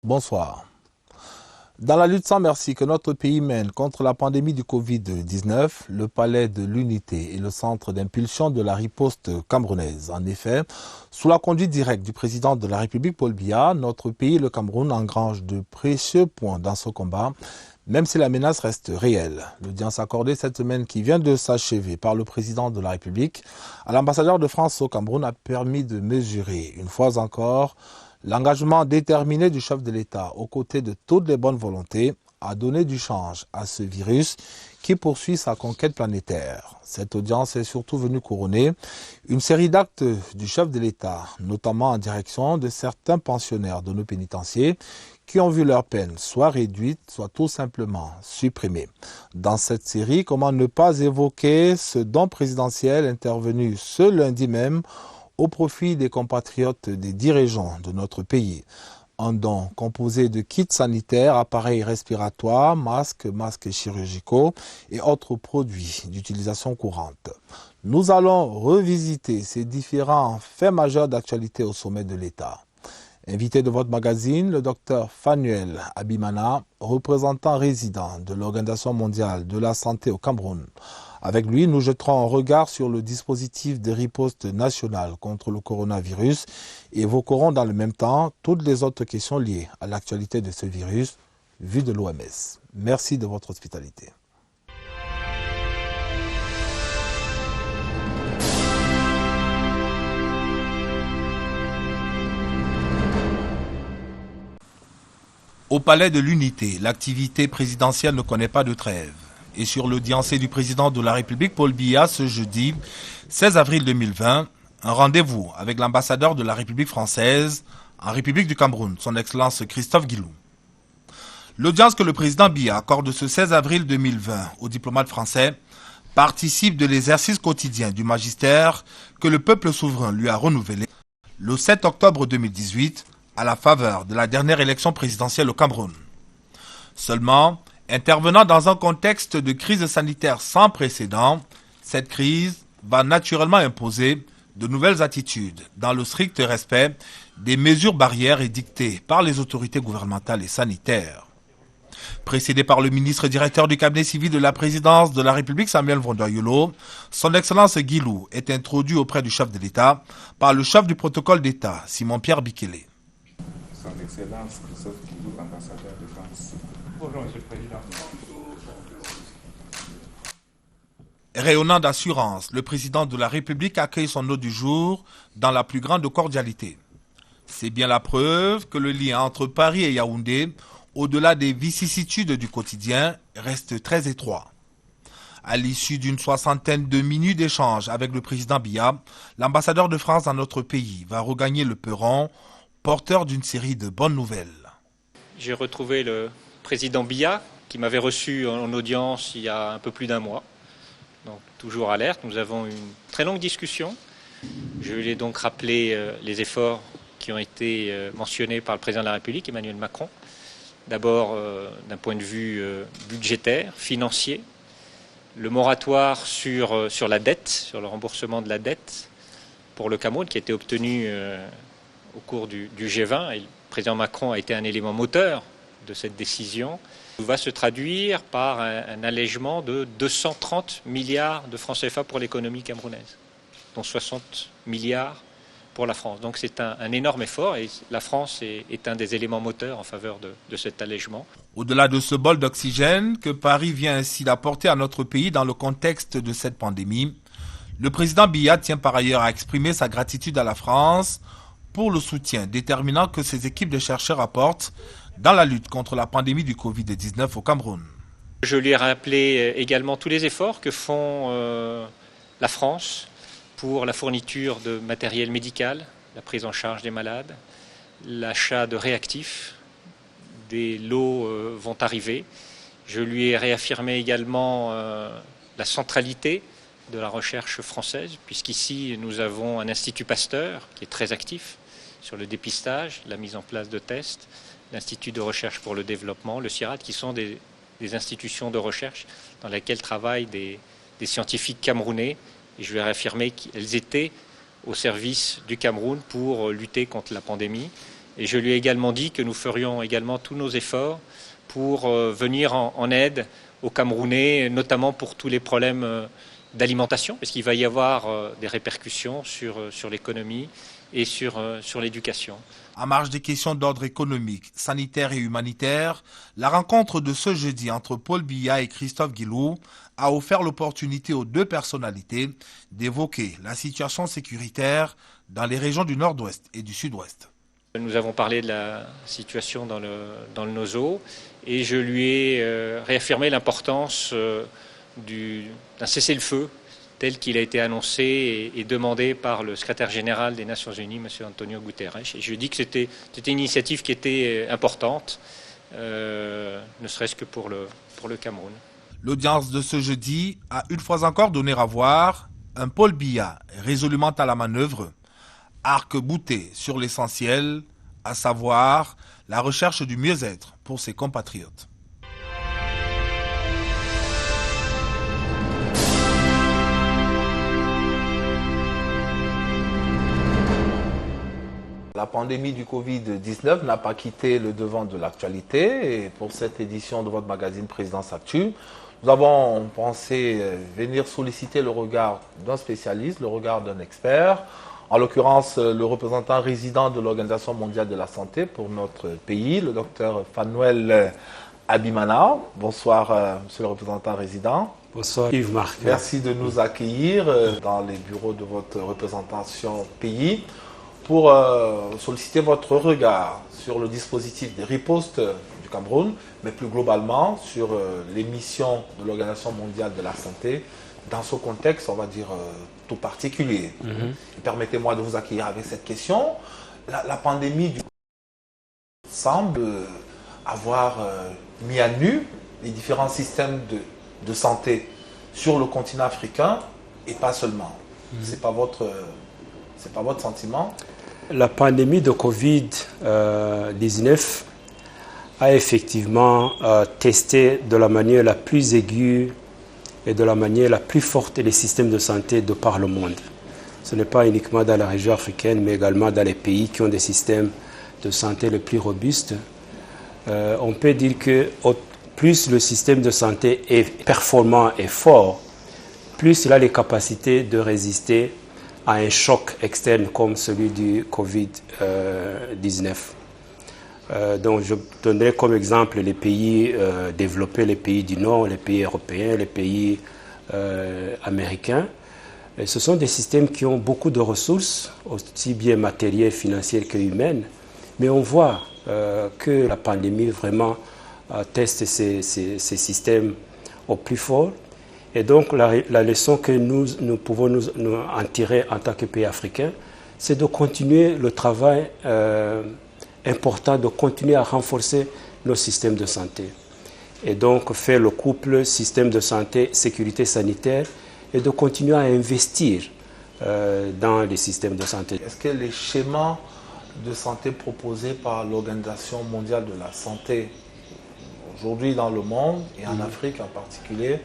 Bonsoir. Dans la lutte sans merci que notre pays mène contre la pandémie du Covid-19, le Palais de l'Unité est le centre d'impulsion de la riposte camerounaise. En effet, sous la conduite directe du président de la République Paul Biya, notre pays, le Cameroun, engrange de précieux points dans ce combat, même si la menace reste réelle. L'audience accordée cette semaine qui vient de s'achever par le président de la République à l'ambassadeur de France au Cameroun a permis de mesurer, une fois encore, l'engagement déterminé du chef de l'État aux côtés de toutes les bonnes volontés a donné du change à ce virus qui poursuit sa conquête planétaire. Cette audience est surtout venue couronner une série d'actes du chef de l'État, notamment en direction de certains pensionnaires de nos pénitenciers qui ont vu leur peine soit réduite, soit tout simplement supprimée. Dans cette série, comment ne pas évoquer ce don présidentiel intervenu ce lundi même au profit des compatriotes des dirigeants de notre pays. Un don composé de kits sanitaires, appareils respiratoires, masques chirurgicaux et autres produits d'utilisation courante. Nous allons revisiter ces différents faits majeurs d'actualité au sommet de l'État. Invité de votre magazine, le docteur Fanuel Abimana, représentant résident de l'Organisation mondiale de la santé au Cameroun. Avec lui, nous jetterons un regard sur le dispositif de riposte nationale contre le coronavirus et évoquerons dans le même temps toutes les autres questions liées à l'actualité de ce virus vu de l'OMS. Merci de votre hospitalité. Au Palais de l'Unité, l'activité présidentielle ne connaît pas de trêve. Et sur l'audience du président de la République, Paul Biya, ce jeudi 16 avril 2020, un rendez-vous avec l'ambassadeur de la République française en République du Cameroun, son Excellence Christophe Guilou. L'audience que le président Biya accorde ce 16 avril 2020 aux diplomates français participe de l'exercice quotidien du magistère que le peuple souverain lui a renouvelé le 7 octobre 2018 à la faveur de la dernière élection présidentielle au Cameroun. Seulement, intervenant dans un contexte de crise sanitaire sans précédent, cette crise va naturellement imposer de nouvelles attitudes dans le strict respect des mesures barrières édictées par les autorités gouvernementales et sanitaires. Précédé par le ministre directeur du cabinet civil de la présidence de la République, Samuel Vondoyolo, son Excellence Guilou est introduit auprès du chef de l'État par le chef du protocole d'État, Simon-Pierre Bikele. Son Excellence Christophe Guilou, ambassadeur de France. Bonjour, Monsieur le Président. Rayonnant d'assurance, le président de la République accueille son hôte du jour dans la plus grande cordialité. C'est bien la preuve que le lien entre Paris et Yaoundé, au-delà des vicissitudes du quotidien, reste très étroit. À l'issue d'une soixantaine de minutes d'échange avec le président Biya, l'ambassadeur de France dans notre pays va regagner le perron, porteur d'une série de bonnes nouvelles. J'ai retrouvé le président Biya, qui m'avait reçu en audience il y a un peu plus d'un mois. Donc toujours alerte, nous avons eu une très longue discussion. Je lui ai donc rappelé les efforts qui ont été mentionnés par le président de la République, Emmanuel Macron. D'abord d'un point de vue budgétaire, financier, le moratoire sur la dette, sur le remboursement de la dette pour le Cameroun qui a été obtenu au cours du G20, et le président Macron a été un élément moteur de cette décision, va se traduire par un allègement de 230 milliards de francs CFA pour l'économie camerounaise, dont 60 milliards pour la France. Donc c'est un énorme effort et la France est un des éléments moteurs en faveur de cet allègement. Au-delà de ce bol d'oxygène que Paris vient ainsi d'apporter à notre pays dans le contexte de cette pandémie, le président Biya tient par ailleurs à exprimer sa gratitude à la France pour le soutien déterminant que ses équipes de chercheurs apportent dans la lutte contre la pandémie du Covid-19 au Cameroun. Je lui ai rappelé également tous les efforts que font la France pour la fourniture de matériel médical, la prise en charge des malades, l'achat de réactifs. Des lots vont arriver. Je lui ai réaffirmé également la centralité de la recherche française, puisqu'ici nous avons un institut Pasteur qui est très actif sur le dépistage, la mise en place de tests, l'Institut de recherche pour le développement, le CIRAD, qui sont des institutions de recherche dans lesquelles travaillent des scientifiques camerounais. Et je lui ai réaffirmé qu'elles étaient au service du Cameroun pour lutter contre la pandémie. Et je lui ai également dit que nous ferions également tous nos efforts pour venir en aide aux Camerounais, notamment pour tous les problèmes d'alimentation, parce qu'il va y avoir des répercussions sur l'économie et sur l'éducation. En marge des questions d'ordre économique, sanitaire et humanitaire, la rencontre de ce jeudi entre Paul Biya et Christophe Guilou a offert l'opportunité aux deux personnalités d'évoquer la situation sécuritaire dans les régions du nord-ouest et du sud-ouest. Nous avons parlé de la situation dans le Nozo et je lui ai réaffirmé l'importance d'un cessez-le-feu tel qu'il a été annoncé et demandé par le secrétaire général des Nations Unies, M. Antonio Guterres. Et je lui ai dit que c'était une initiative qui était importante, ne serait-ce que pour le Cameroun. L'audience de ce jeudi a une fois encore donné à voir un Paul Biya résolument à la manœuvre, arc-bouté sur l'essentiel, à savoir la recherche du mieux-être pour ses compatriotes. La pandémie du Covid-19 n'a pas quitté le devant de l'actualité et pour cette édition de votre magazine Présidence Actu, nous avons pensé venir solliciter le regard d'un spécialiste, le regard d'un expert, en l'occurrence le représentant résident de l'Organisation mondiale de la santé pour notre pays, le docteur Fanuel Abimana. Bonsoir, monsieur le représentant résident. Bonsoir Yves-Marc. Merci de nous accueillir dans les bureaux de votre représentation pays pour solliciter votre regard sur le dispositif des ripostes du Cameroun, mais plus globalement sur les missions de l'Organisation mondiale de la santé dans ce contexte, on va dire, tout particulier. Permettez-moi de vous accueillir avec cette question. La pandémie du semble avoir mis à nu les différents systèmes de santé sur le continent africain et pas seulement. C'est pas votre sentiment? La pandémie de Covid-19 a effectivement testé de la manière la plus aiguë et de la manière la plus forte les systèmes de santé de par le monde. Ce n'est pas uniquement dans la région africaine, mais également dans les pays qui ont des systèmes de santé les plus robustes. On peut dire que plus le système de santé est performant et fort, plus il a les capacités de résister à un choc externe comme celui du Covid-19. Donc je donnerai comme exemple les pays développés, les pays du Nord, les pays européens, les pays américains. Et ce sont des systèmes qui ont beaucoup de ressources, aussi bien matérielles, financières que humaines. Mais on voit que la pandémie vraiment teste ces systèmes au plus fort. Et donc la leçon que nous pouvons nous en tirer en tant que pays africains, c'est de continuer le travail important, de continuer à renforcer nos systèmes de santé. Et donc faire le couple système de santé, sécurité sanitaire, et de continuer à investir dans les systèmes de santé. Est-ce que les schémas de santé proposés par l'Organisation mondiale de la santé, aujourd'hui dans le monde et en Afrique en particulier,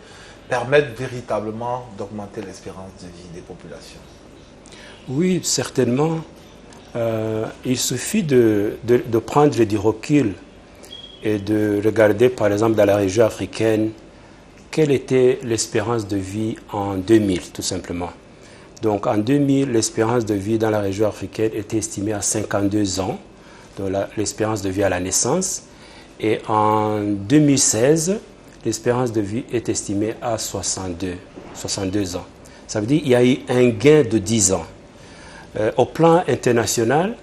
permettent véritablement d'augmenter l'espérance de vie des populations? Oui, certainement. Il suffit de prendre du recul et de regarder, par exemple, dans la région africaine, quelle était l'espérance de vie en 2000, tout simplement. Donc, en 2000, l'espérance de vie dans la région africaine était estimée à 52 ans, donc l'espérance de vie à la naissance. Et en 2016, l'espérance de vie est estimée à 62 ans. Ça veut dire qu'il y a eu un gain de 10 ans. Au plan international,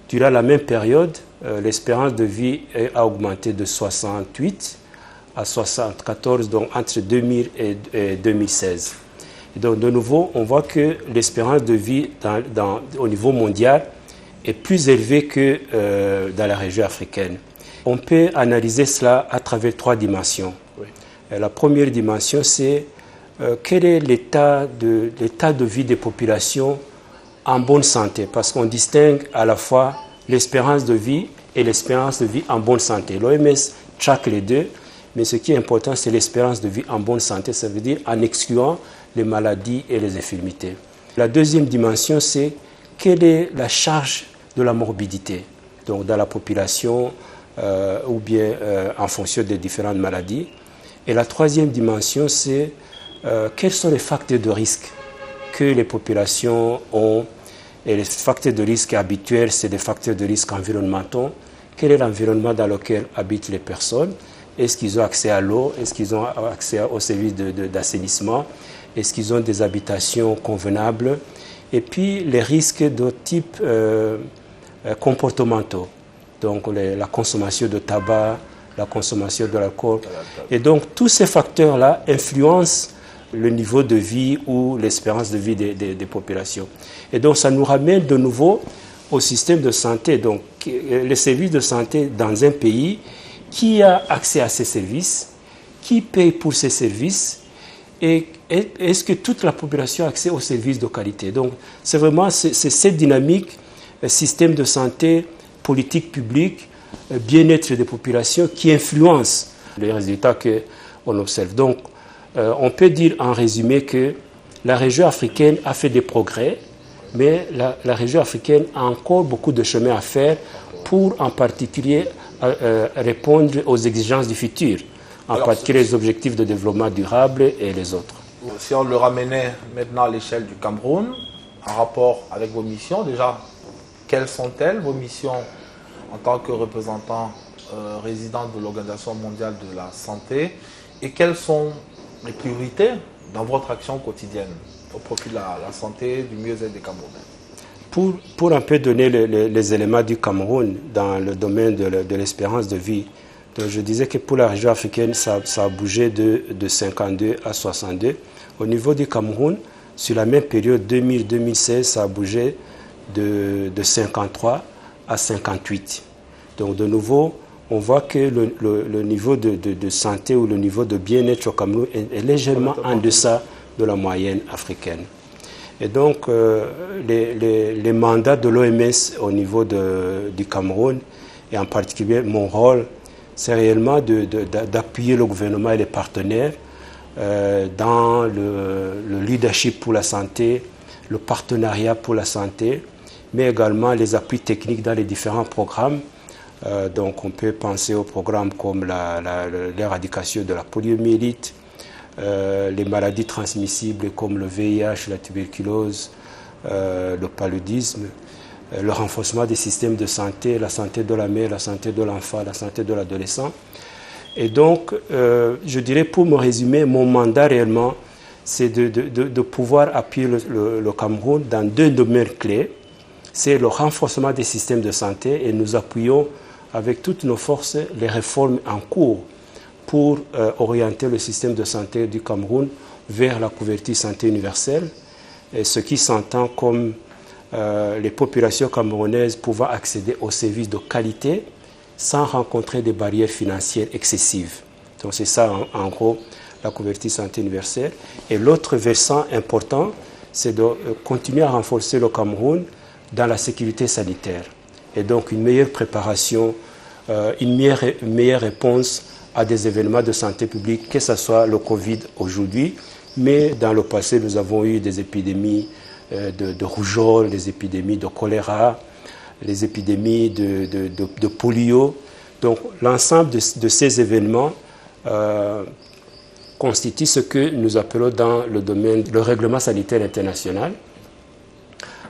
durant la même période, l'espérance de vie a augmenté de 68 à 74, donc entre 2000 et 2016. Et donc de nouveau, on voit que l'espérance de vie au niveau mondial est plus élevée que dans la région africaine. On peut analyser cela à travers 3 dimensions. Oui. La première dimension, c'est quel est l'état de vie des populations en bonne santé, parce qu'on distingue à la fois l'espérance de vie et l'espérance de vie en bonne santé. L'OMS traque les deux, mais ce qui est important, c'est l'espérance de vie en bonne santé, ça veut dire en excluant les maladies et les infirmités. La deuxième dimension, c'est quelle est la charge de la morbidité. donc dans la population ou bien en fonction des différentes maladies. Et la troisième dimension, c'est quels sont les facteurs de risque que les populations ont. Et les facteurs de risque habituels, c'est des facteurs de risque environnementaux. Quel est l'environnement dans lequel habitent les personnes? Est-ce qu'ils ont accès à l'eau? Est-ce qu'ils ont accès aux services d'assainissement? Est-ce qu'ils ont des habitations convenables? Et puis les risques de type comportementaux, donc la consommation de tabac, la consommation de l'alcool. Et donc tous ces facteurs-là influencent le niveau de vie ou l'espérance de vie des populations. Et donc ça nous ramène de nouveau au système de santé. Donc les services de santé dans un pays, qui a accès à ces services, qui paye pour ces services, et est-ce que toute la population a accès aux services de qualité? Donc c'est vraiment cette dynamique, système de santé, politique publique, bien-être des populations qui influence les résultats qu'on observe. Donc on peut dire en résumé que la région africaine a fait des progrès, mais la région africaine a encore beaucoup de chemin à faire pour en particulier répondre aux exigences du futur, en particulier les objectifs de développement durable et les autres. Si on le ramenait maintenant à l'échelle du Cameroun, en rapport avec vos missions, déjà, quelles sont-elles, vos missions en tant que représentant résident de l'Organisation mondiale de la santé, et quelles sont les priorités dans votre action quotidienne au profit de la santé, du mieux-être des Camerounais? Pour un peu donner les éléments du Cameroun dans le domaine de l'espérance de vie, donc je disais que pour la région africaine, ça a bougé de 52 à 62. Au niveau du Cameroun, sur la même période 2000-2016, ça a bougé de 53 à 58. Donc de nouveau, on voit que le niveau de santé ou le niveau de bien-être au Cameroun est légèrement en deçà de la moyenne africaine. Et donc, les mandats de l'OMS au niveau du Cameroun, et en particulier mon rôle, c'est réellement d'appuyer le gouvernement et les partenaires dans le leadership pour la santé, le partenariat pour la santé, mais également les appuis techniques dans les différents programmes. Donc, on peut penser aux programmes comme l'éradication de la poliomyélite, les maladies transmissibles comme le VIH, la tuberculose, le paludisme, le renforcement des systèmes de santé, la santé de la mère, la santé de l'enfant, la santé de l'adolescent. Et donc, je dirais, pour me résumer, mon mandat réellement, c'est de pouvoir appuyer le Cameroun dans deux domaines clés. C'est le renforcement des systèmes de santé, et nous appuyons avec toutes nos forces les réformes en cours pour orienter le système de santé du Cameroun vers la couverture santé universelle, et ce qui s'entend comme les populations camerounaises pouvant accéder aux services de qualité sans rencontrer des barrières financières excessives. Donc c'est ça en gros la couverture santé universelle. Et l'autre versant important, c'est de continuer à renforcer le Cameroun dans la sécurité sanitaire. Et donc une meilleure préparation, une meilleure réponse à des événements de santé publique, que ce soit le Covid aujourd'hui, mais dans le passé, nous avons eu des épidémies de rougeole, des épidémies de choléra, les épidémies de polio. Donc l'ensemble de ces événements constitue ce que nous appelons dans le domaine, le règlement sanitaire international,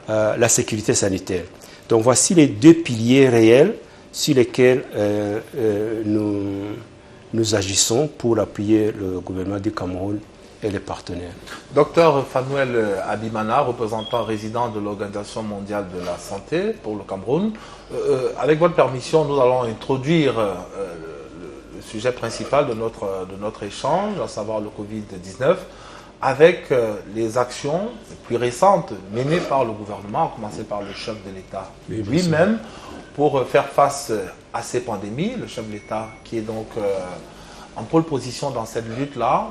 la sécurité sanitaire. Donc voici les deux piliers réels sur lesquels nous agissons pour appuyer le gouvernement du Cameroun et les partenaires. Docteur Fanuel Abimana, représentant résident de l'Organisation mondiale de la santé pour le Cameroun, avec votre permission, nous allons introduire le sujet principal de notre échange, à savoir le Covid-19, avec les actions les plus récentes menées par le gouvernement, à commencer par le chef de l'État lui-même, pour faire face à ces pandémies. Le chef de l'État qui est donc en pole position dans cette lutte-là,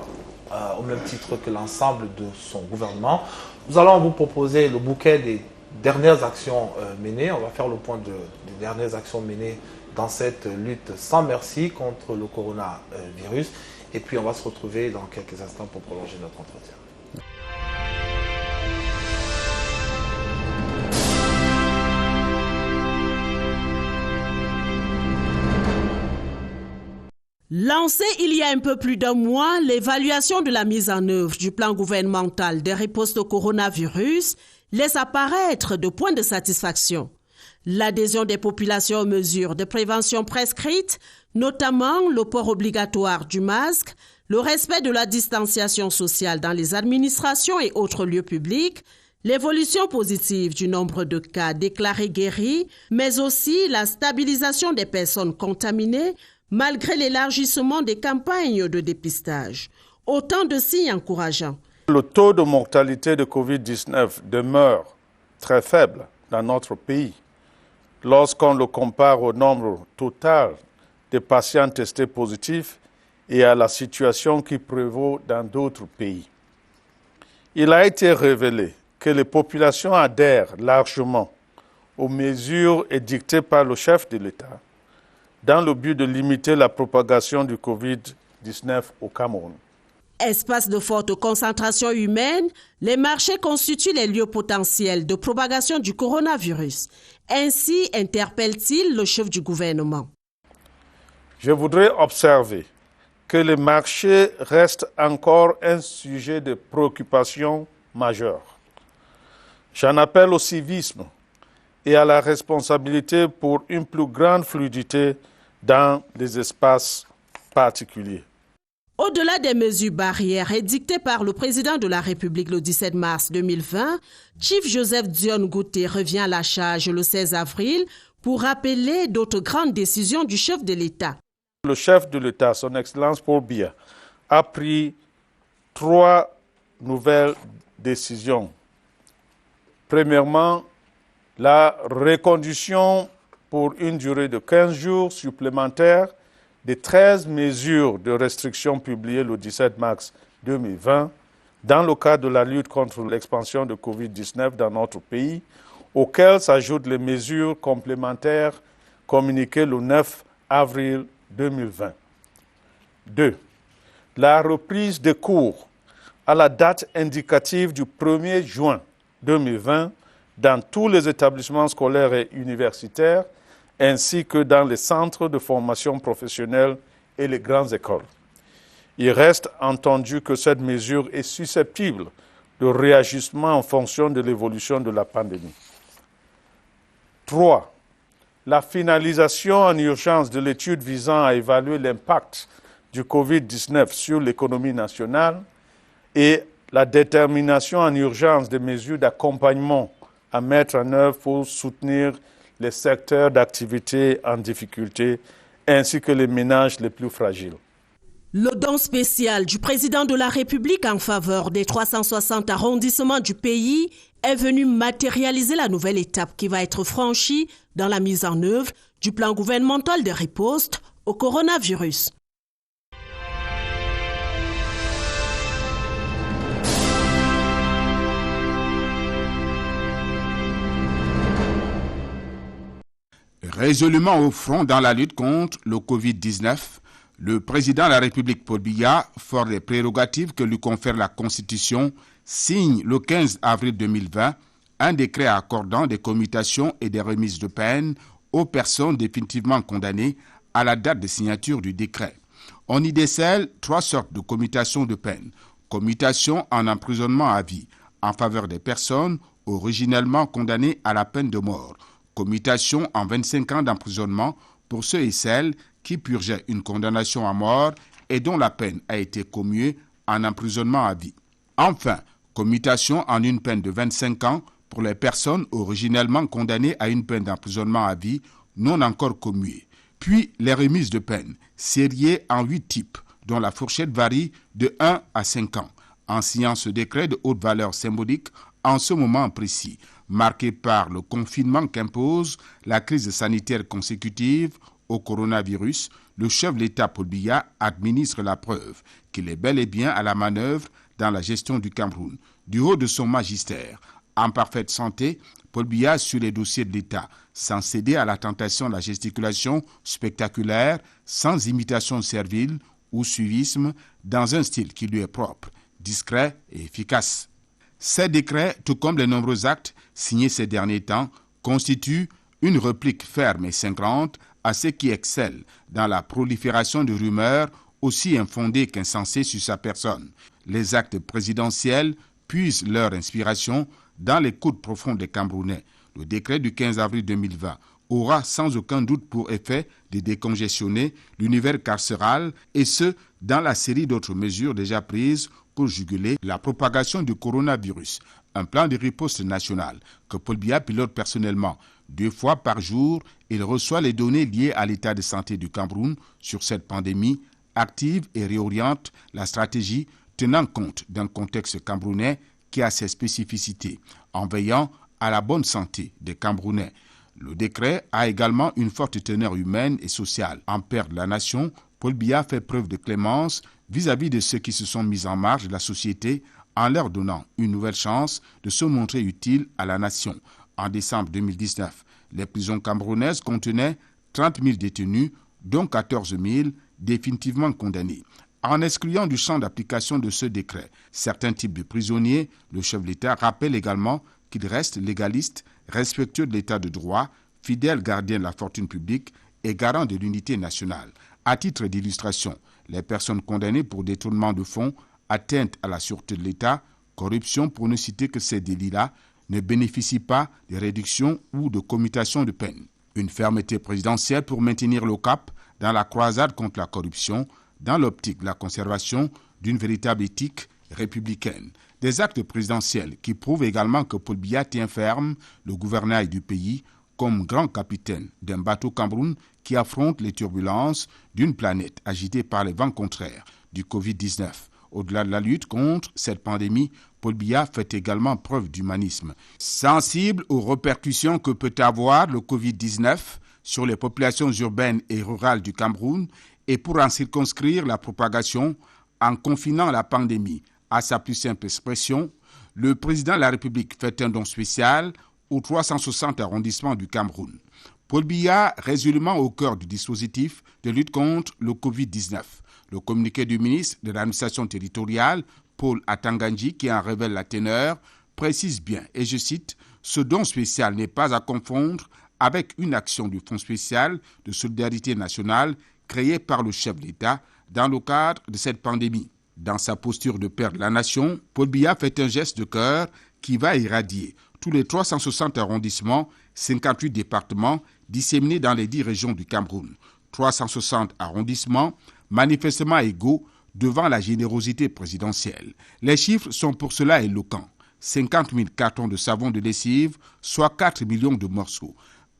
au même titre que l'ensemble de son gouvernement. Nous allons vous proposer le bouquet des dernières actions menées. On va faire le point des dernières actions menées dans cette lutte sans merci contre le coronavirus. Et puis on va se retrouver dans quelques instants pour prolonger notre entretien. Lancé il y a un peu plus d'un mois, l'évaluation de la mise en œuvre du plan gouvernemental de riposte au coronavirus laisse apparaître de points de satisfaction. L'adhésion des populations aux mesures de prévention prescrites, notamment le port obligatoire du masque, le respect de la distanciation sociale dans les administrations et autres lieux publics, l'évolution positive du nombre de cas déclarés guéris, mais aussi la stabilisation des personnes contaminées malgré l'élargissement des campagnes de dépistage. Autant de signes encourageants. Le taux de mortalité de Covid-19 demeure très faible dans notre pays lorsqu'on le compare au nombre total de patients testés positifs et à la situation qui prévaut dans d'autres pays. Il a été révélé que les populations adhèrent largement aux mesures édictées par le chef de l'État dans le but de limiter la propagation du Covid-19 au Cameroun. Espace de forte concentration humaine, les marchés constituent les lieux potentiels de propagation du coronavirus. Ainsi interpelle-t-il le chef du gouvernement. Je voudrais observer que les marchés restent encore un sujet de préoccupation majeure. J'en appelle au civisme et à la responsabilité pour une plus grande fluidité dans les espaces particuliers. Au-delà des mesures barrières édictées par le président de la République le 17 mars 2020, Chief Joseph Dione Ngouté revient à la charge le 16 avril pour rappeler d'autres grandes décisions du chef de l'État. Le chef de l'État, son Excellence Paul Biya, a pris 3 nouvelles décisions. Premièrement, la reconduction pour une durée de 15 jours supplémentaires des 13 mesures de restriction publiées le 17 mars 2020 dans le cadre de la lutte contre l'expansion de Covid-19 dans notre pays, auxquelles s'ajoutent les mesures complémentaires communiquées le 9 avril 2020. 2. La reprise des cours à la date indicative du 1er juin 2020 dans tous les établissements scolaires et universitaires, ainsi que dans les centres de formation professionnelle et les grandes écoles. Il reste entendu que cette mesure est susceptible de réajustement en fonction de l'évolution de la pandémie. 3. La finalisation en urgence de l'étude visant à évaluer l'impact du Covid-19 sur l'économie nationale et la détermination en urgence des mesures d'accompagnement à mettre en œuvre pour soutenir les secteurs d'activité en difficulté ainsi que les ménages les plus fragiles. Le don spécial du président de la République en faveur des 360 arrondissements du pays est venu matérialiser la nouvelle étape qui va être franchie dans la mise en œuvre du plan gouvernemental de riposte au coronavirus. Résolument au front dans la lutte contre le Covid-19, le président de la République Paul Biya, fort des prérogatives que lui confère la Constitution, signe le 15 avril 2020 un décret accordant des commutations et des remises de peine aux personnes définitivement condamnées à la date de signature du décret. On y décèle 3 sortes de commutations de peine. Commutation en emprisonnement à vie en faveur des personnes originellement condamnées à la peine de mort. Commutation en 25 ans d'emprisonnement pour ceux et celles qui purgeaient une condamnation à mort et dont la peine a été commuée en emprisonnement à vie. Enfin, commutation en une peine de 25 ans pour les personnes originellement condamnées à une peine d'emprisonnement à vie non encore commuée. Puis les remises de peine, sériées en 8 types, dont la fourchette varie de 1 à 5 ans. En signant ce décret de haute valeur symbolique, en ce moment précis, marqué par le confinement qu'impose la crise sanitaire consécutive au coronavirus, le chef de l'État Paul Biya administre la preuve qu'il est bel et bien à la manœuvre dans la gestion du Cameroun. Du haut de son magistère, en parfaite santé, Paul Biya sur les dossiers de l'État, sans céder à la tentation de la gesticulation spectaculaire, sans imitation servile ou suivisme, dans un style qui lui est propre, discret et efficace. Ces décrets, tout comme les nombreux actes signés ces derniers temps, constituent une réplique ferme et cinglante à ceux qui excellent dans la prolifération de rumeurs aussi infondées qu'insensées sur sa personne. Les actes présidentiels puisent leur inspiration dans les coudes profonds des Camerounais. Le décret du 15 avril 2020 aura sans aucun doute pour effet de décongestionner l'univers carcéral, et ce, dans la série d'autres mesures déjà prises pour juguler la propagation du coronavirus. Un plan de riposte national que Paul Biya pilote personnellement. 2 fois par jour, il reçoit les données liées à l'état de santé du Cameroun sur cette pandémie, active et réoriente la stratégie tenant compte d'un contexte camerounais qui a ses spécificités, en veillant à la bonne santé des Camerounais. Le décret a également une forte teneur humaine et sociale. En père de la nation, Paul Biya fait preuve de clémence vis-à-vis de ceux qui se sont mis en marge de la société en leur donnant une nouvelle chance de se montrer utile à la nation. En décembre 2019, les prisons camerounaises contenaient 30 000 détenus, dont 14 000 définitivement condamnés. En excluant du champ d'application de ce décret certains types de prisonniers, le chef de l'État rappelle également qu'il reste légaliste, respectueux de l'État de droit, fidèle gardien de la fortune publique et garant de l'unité nationale. À titre d'illustration, les personnes condamnées pour détournement de fonds, atteinte à la sûreté de l'État, corruption, pour ne citer que ces délits-là, ne bénéficient pas de réduction ou de commutation de peine. Une fermeté présidentielle pour maintenir le cap dans la croisade contre la corruption, dans l'optique de la conservation d'une véritable éthique républicaine. Des actes présidentiels qui prouvent également que Paul Biya tient ferme le gouvernail du pays comme grand capitaine d'un bateau Cameroun qui affronte les turbulences d'une planète agitée par les vents contraires du Covid-19. Au-delà de la lutte contre cette pandémie, Paul Biya fait également preuve d'humanisme. Sensible aux répercussions que peut avoir le Covid-19 sur les populations urbaines et rurales du Cameroun, et pour en circonscrire la propagation en confinant la pandémie à sa plus simple expression, le président de la République fait un don spécial aux 360 arrondissements du Cameroun. Paul Biya, résolument au cœur du dispositif de lutte contre le Covid-19. Le communiqué du ministre de l'administration territoriale, Paul Atangandji, qui en révèle la teneur, précise bien, et je cite, « Ce don spécial n'est pas à confondre avec une action du Fonds spécial de solidarité nationale créé par le chef de l'État dans le cadre de cette pandémie. » Dans sa posture de père de la nation, Paul Biya fait un geste de cœur qui va irradier tous les 360 arrondissements, 58 départements disséminés dans les 10 régions du Cameroun. 360 arrondissements manifestement égaux devant la générosité présidentielle. Les chiffres sont pour cela éloquents. 50 000 cartons de savon de lessive, soit 4 millions de morceaux.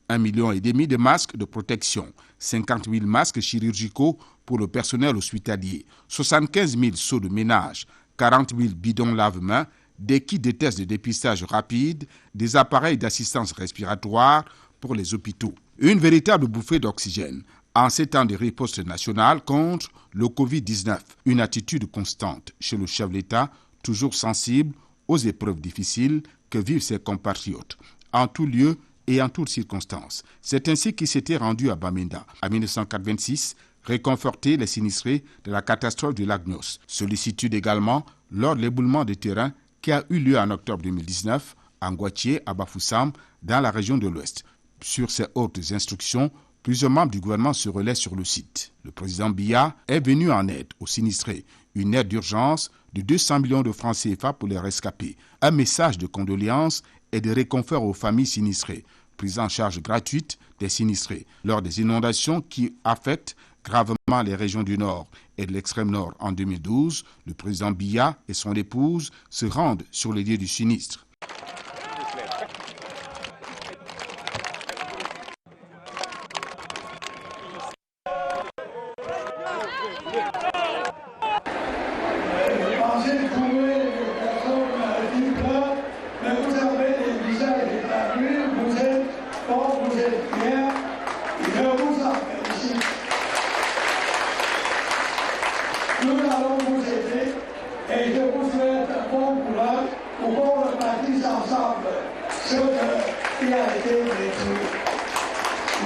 1,5 million de masques de protection, 50 000 masques chirurgicaux pour le personnel hospitalier, 75 000 seaux de ménage, 40 000 bidons lave-mains, des kits de tests de dépistage rapide, des appareils d'assistance respiratoire pour les hôpitaux. Une véritable bouffée d'oxygène en ces temps de riposte nationale contre le Covid-19. Une attitude constante chez le chef de l'État, toujours sensible aux épreuves difficiles que vivent ses compatriotes, en tout lieu et en toutes circonstances. C'est ainsi qu'il s'était rendu à Bamenda, en 1926, réconforter les sinistrés de la catastrophe du lac Nyos. Sollicitude également lors de l'éboulement de terrain qui a eu lieu en octobre 2019 à Ngouatié, à Bafoussam, dans la région de l'Ouest. Sur ces hautes instructions, plusieurs membres du gouvernement se relaient sur le site. Le président Biya est venu en aide aux sinistrés. Une aide d'urgence de 200 millions de francs CFA pour les rescapés. Un message de condoléances et de réconfort aux familles sinistrées. Prise en charge gratuite des sinistrés lors des inondations qui affectent gravement les régions du Nord et de l'extrême Nord en 2012. Le président Biya et son épouse se rendent sur les lieux du sinistre.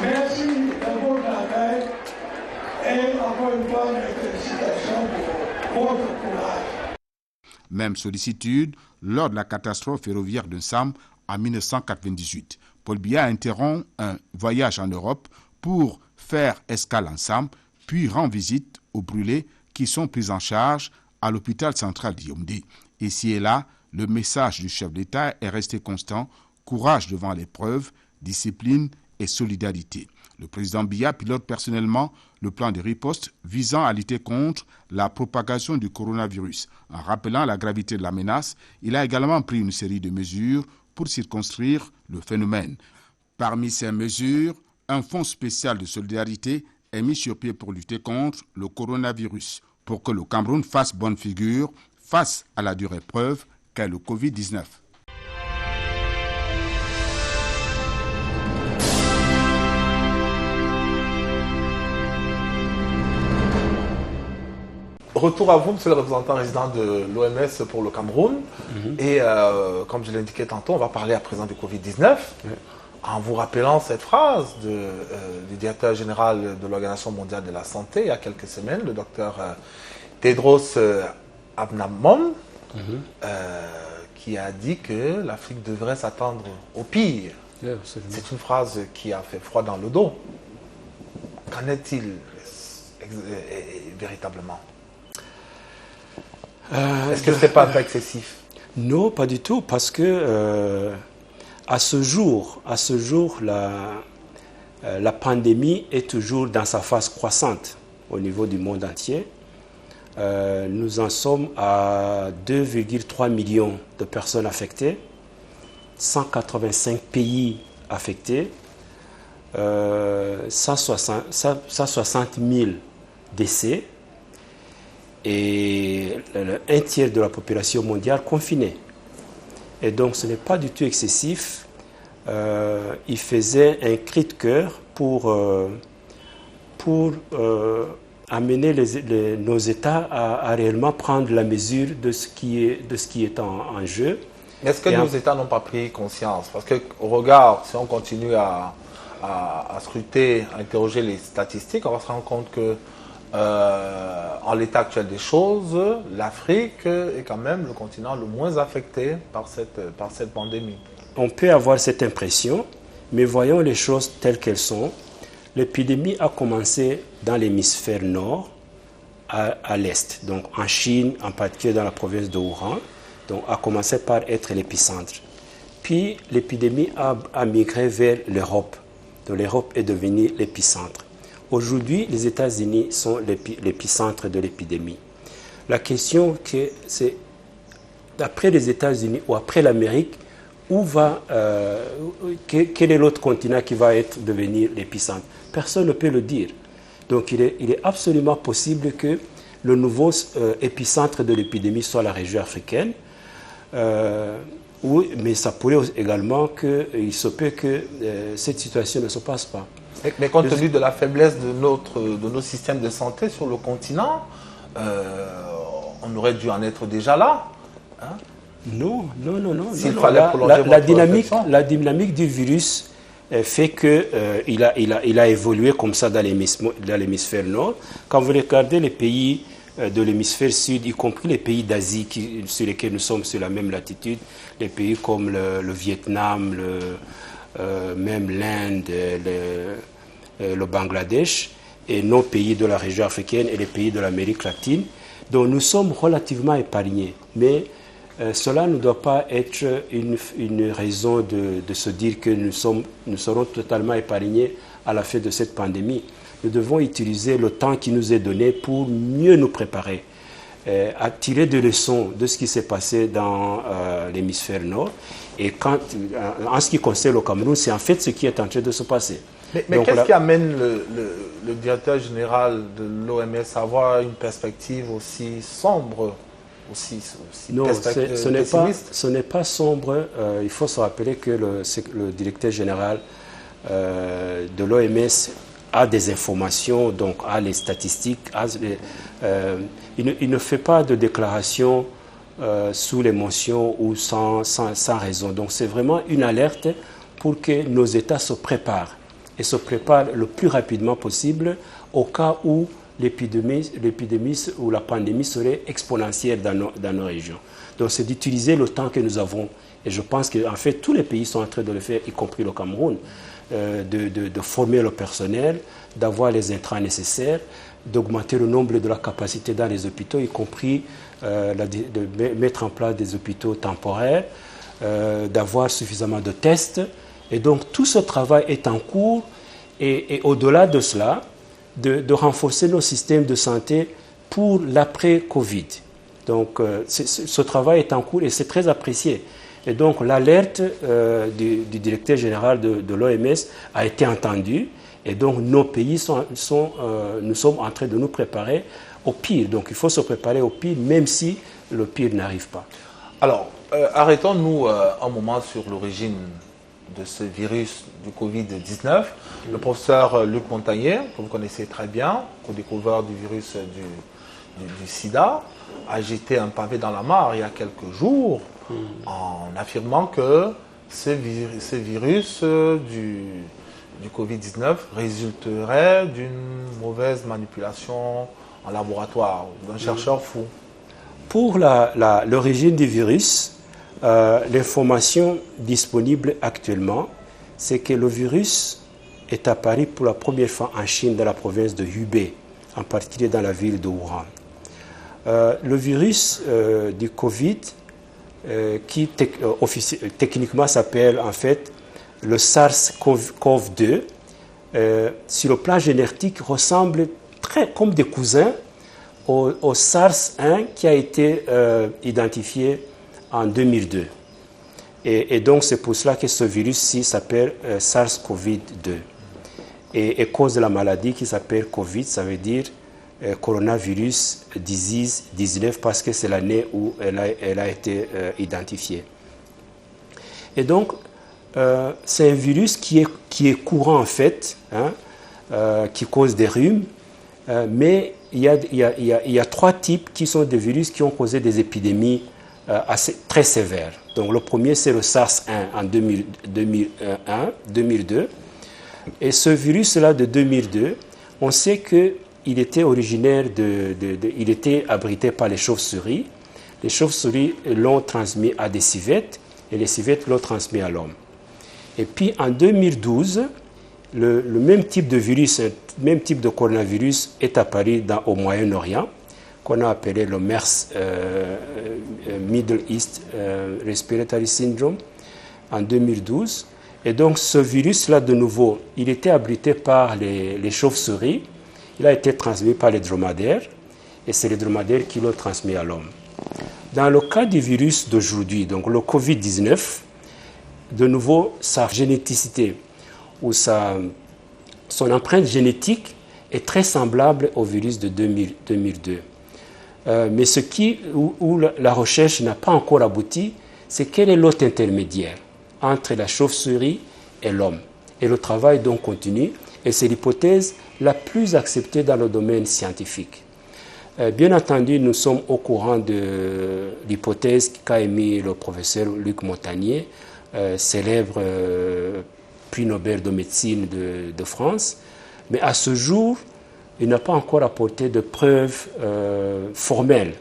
Merci de votre appel et encore une fois mes félicitations pour votre courage. Même sollicitude lors de la catastrophe ferroviaire de Nsam en 1998. Paul Biya interrompt un voyage en Europe pour faire escale ensemble, puis rend visite aux brûlés qui sont pris en charge à l'hôpital central de Yaoundé. Ici et là, le message du chef d'État est resté constant: courage devant l'épreuve, discipline et solidarité. Le président Biya pilote personnellement le plan de riposte visant à lutter contre la propagation du coronavirus. En rappelant la gravité de la menace, il a également pris une série de mesures pour circonscrire le phénomène. Parmi ces mesures, un fonds spécial de solidarité est mis sur pied pour lutter contre le coronavirus, pour que le Cameroun fasse bonne figure face à la dure épreuve qu'est le Covid-19. Retour à vous, monsieur le représentant résident de l'OMS pour le Cameroun. Et comme je l'indiquais tantôt, on va parler à présent du Covid-19. En vous rappelant cette phrase du directeur général de l'Organisation mondiale de la santé il y a quelques semaines, le docteur Tedros Adhanom, qui a dit que l'Afrique devrait s'attendre au pire. C'est une phrase qui a fait froid dans le dos. Qu'en est-il véritablement? Est-ce que ce n'est pas un peu excessif? Non, pas du tout, parce que à ce jour, la pandémie est toujours dans sa phase croissante au niveau du monde entier. Nous en sommes à 2,3 millions de personnes affectées, 185 pays affectés, 160 000 décès et un tiers de la population mondiale confinée. Et donc ce n'est pas du tout excessif. Il faisait un cri de cœur pour amener nos États à réellement prendre la mesure de ce qui est en jeu. Est-ce que nos États n'ont pas pris conscience? Parce qu'au regard, si on continue à scruter, à interroger les statistiques, on va se rendre compte que en l'état actuel des choses, l'Afrique est quand même le continent le moins affecté par cette pandémie. On peut avoir cette impression, mais voyons les choses telles qu'elles sont. L'épidémie a commencé dans l'hémisphère nord, à l'est, donc en Chine, en particulier dans la province de Wuhan, donc a commencé par être l'épicentre. Puis l'épidémie a migré vers l'Europe, donc l'Europe est devenue l'épicentre. Aujourd'hui, les États-Unis sont l'épicentre de l'épidémie. La question, c'est, après les États-Unis ou après l'Amérique, quel est l'autre continent qui va devenir l'épicentre? Personne ne peut le dire. Donc il est absolument possible que le nouveau épicentre de l'épidémie soit la région africaine. Mais ça pourrait également qu'il se peut que cette situation ne se passe pas. Mais compte tenu de la faiblesse de nos systèmes de santé sur le continent, on aurait dû en être déjà là. Hein? Non. La dynamique du virus fait qu'il a évolué comme ça dans l'hémisphère nord. Quand vous regardez les pays de l'hémisphère sud, y compris les pays d'Asie sur lesquels nous sommes sur la même latitude, les pays comme le Vietnam, même l'Inde, le Bangladesh, et nos pays de la région africaine et les pays de l'Amérique latine, dont nous sommes relativement épargnés. Mais cela ne doit pas être une raison de se dire que nous serons totalement épargnés à la fin de cette pandémie. Nous devons utiliser le temps qui nous est donné pour mieux nous préparer, à tirer des leçons de ce qui s'est passé dans l'hémisphère nord. Et en ce qui concerne le Cameroun, c'est en fait ce qui est en train de se passer. Mais qu'est-ce qui amène le directeur général de l'OMS à avoir une perspective aussi sombre, aussi non, pessimiste? Ce n'est pas sombre. Il faut se rappeler que le directeur général de l'OMS a des informations, donc a les statistiques. Il ne fait pas de déclaration sous l'émotion ou sans raison. Donc c'est vraiment une alerte pour que nos États se préparent et se préparent le plus rapidement possible au cas où l'épidémie ou la pandémie serait exponentielle dans nos régions. Donc c'est d'utiliser le temps que nous avons. Et je pense qu'en fait, tous les pays sont en train de le faire, y compris le Cameroun, de former le personnel, d'avoir les intrants nécessaires, d'augmenter le nombre de la capacité dans les hôpitaux, y compris de mettre en place des hôpitaux temporaires, d'avoir suffisamment de tests. Et donc tout ce travail est en cours et au-delà de cela, de renforcer nos systèmes de santé pour l'après-Covid. Donc ce travail est en cours et c'est très apprécié. Et donc l'alerte du directeur général de l'OMS a été entendue. Et donc nos pays nous sommes en train de nous préparer au pire. Donc il faut se préparer au pire, même si le pire n'arrive pas. Alors, arrêtons-nous un moment sur l'origine de ce virus du Covid-19. Le professeur Luc Montagnier, que vous connaissez très bien, co-découvreur du virus du sida, a agité un pavé dans la mare il y a quelques jours en affirmant que ce virus du Covid-19 résulterait d'une mauvaise manipulation en laboratoire, d'un chercheur fou. Pour l'origine du virus, l'information disponible actuellement, c'est que le virus est apparu pour la première fois en Chine, dans la province de Hubei, en particulier dans la ville de Wuhan. Le virus du Covid, qui techniquement s'appelle en fait le SARS-CoV-2, sur le plan génétique ressemble très comme des cousins au SARS-1 qui a été identifié en 2002. Et donc c'est pour cela que ce virus-ci s'appelle SARS-CoV-2 et cause de la maladie qui s'appelle Covid, ça veut dire coronavirus disease 19 parce que c'est l'année où elle a été identifiée. Et donc c'est un virus qui est courant en fait, qui cause des rhumes, mais il y a trois types qui sont des virus qui ont causé des épidémies très sévères. Donc le premier c'est le SARS-1 en 2002. Et ce virus-là de 2002, on sait qu'il était originaire il était abrité par les chauves-souris. Les chauves-souris l'ont transmis à des civettes et les civettes l'ont transmis à l'homme. Et puis en 2012, le même type de virus, même type de coronavirus est apparu au Moyen-Orient, qu'on a appelé le MERS, Middle East Respiratory Syndrome, en 2012. Et donc ce virus-là, de nouveau, il était abrité par les chauves-souris, il a été transmis par les dromadaires, et c'est les dromadaires qui l'ont transmis à l'homme. Dans le cas du virus d'aujourd'hui, donc le Covid-19, de nouveau, sa généticité ou son empreinte génétique est très semblable au virus de 2002. Mais où la recherche n'a pas encore abouti, c'est quel est l'hôte intermédiaire entre la chauve-souris et l'homme. Et le travail donc continue, et c'est l'hypothèse la plus acceptée dans le domaine scientifique. Bien entendu, nous sommes au courant de l'hypothèse qu'a émise le professeur Luc Montagnier, célèbre prix Nobel de médecine de France, mais à ce jour, il n'a pas encore apporté de preuves formelles